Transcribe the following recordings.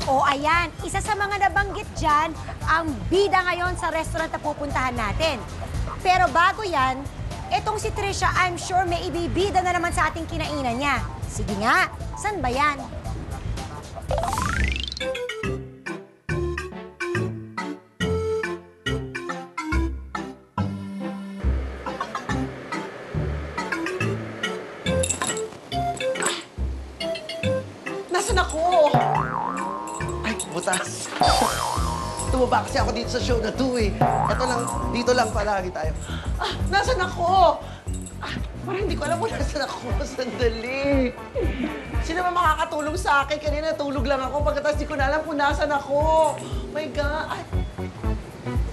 O ayan, isa sa mga nabanggit dyan, ang bida ngayon sa restaurant na pupuntahan natin. Pero bago yan, etong si Trisha, I'm sure may ibibida na naman sa ating kinainan niya. Sige nga, saan ba yan? Nasaan ako? Ay, butas. Tumaba kasi ako dito sa show na to eh. Ito lang, dito lang palagi tayo. Nasaan ako? Parang hindi ko alam kung nasaan ako. Sandali. Sino ba makakatulong sa akin? Kanina natulog lang ako. Pagkatapos di ko na alam kung nasaan ako. My God. Ay,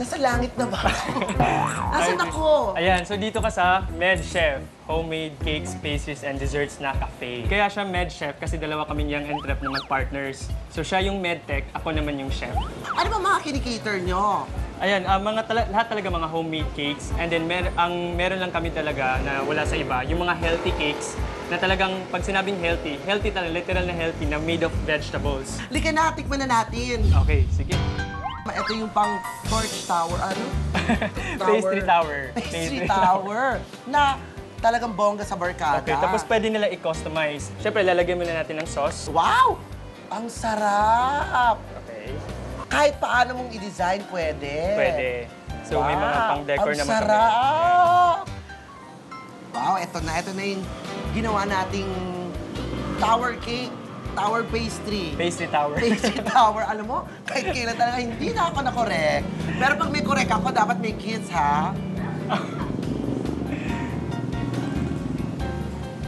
nasa langit na ba ako? Nasaan ako? Ayan, so dito ka sa Med Chef, Homemade Cakes, Pastries, and Desserts na cafe. Kaya siya Med Chef kasi dalawa kami young entrep na mag-partners. So siya yung medtech, ako naman yung chef. Ano ba mga kinikater nyo? Ayan, lahat talaga mga homemade cakes. And then meron lang kami talaga na wala sa iba, yung mga healthy cakes na talagang pag sinabing healthy, healthy talaga, literal na healthy na made of vegetables. Lika na, tikman na natin. Okay, sige. Ito yung pang torch tower, ano? Pastry tower. Pastry tower. Na talagang bongga sa barkada. Okay, tapos pwede nila i-customize. Siyempre, lalagyan muna natin ng sauce. Wow! Ang sarap! Okay. Kahit paano mong i-design, pwede. Pwede. So, may mga pang-decor naman Ang sarap! Wow, ito na yung ginawa nating tower cake. Tower pastry. Pastry tower. Pastry tower. Alam mo, kahit kailan talaga hindi na ako na-correct. Pero pag may correct ako, dapat may kids, ha?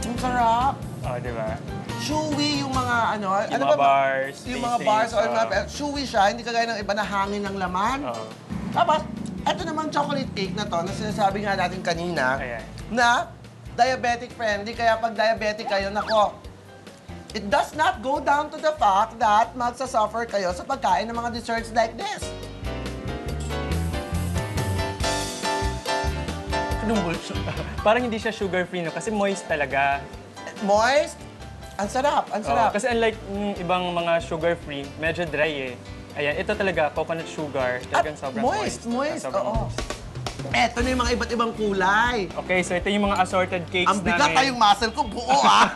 Ang sarap. Oh, di ba? Chewy yung mga ano. Yung ano mga ba? bars, Yung mga pastries, bars. Or chewy siya, hindi kagaya ng iba na hangin ng laman. Oo. Tapos, eto namang chocolate cake na to, na sinasabi nga natin kanina, Ayan. na diabetic friendly. Kaya pag diabetic kayo, nako, it does not go down to the fact that magsasuffer kayo sa pagkain ng mga desserts like this. Anong bullshit? Parang hindi siya sugar-free, no? Kasi moist talaga. Moist? Ang sarap, ang sarap. Kasi unlike ibang mga sugar-free, medyo dry eh. Ayan, ito talaga, coconut sugar. Talagang sobrang moist. Moist, Sobrang oo. moist. Eto na yung mga iba't ibang kulay. Okay, so ito yung mga assorted cakes Ang bigat namin. pa yung muscle ko, buo ah!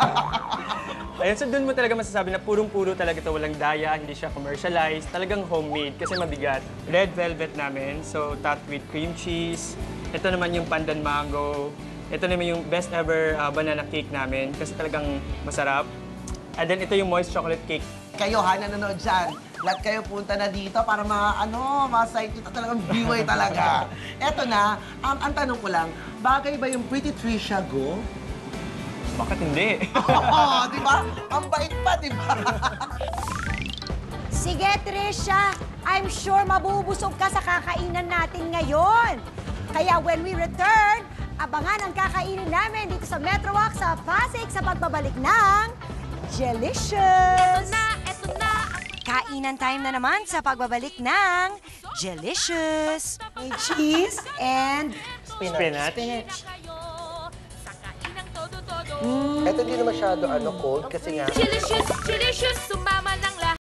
Ayan, so dun mo talaga masasabi na purong-puro talaga ito, walang daya, hindi siya commercialized, talagang homemade kasi mabigat. Red velvet namin, so topped with cream cheese. Ito naman yung pandan mango. Ito naman yung best ever banana cake namin kasi talagang masarap. And then ito yung moist chocolate cake. Kayo ha, nanonood dyan. Lahat kayo punta na dito para ma-site ito talagang biway talaga. Eto na, ang tanong ko lang, bagay ba yung Pretty Trisha Go? Bakit hindi? Oo, di ba? Ang bait pa, di ba? Sige, Trisha, I'm sure mabubusog ka sa kakainan natin ngayon. Kaya when we return, abangan ang kakainin namin dito sa Metro Walk sa Pasig sa pagbabalik ng Jelicious! Eto na! Kainan time na naman sa pagbabalik ng Jelicious! May cheese and Spinach. spinach. Eto hindi na masyado cold kasi nga Delicious, delicious,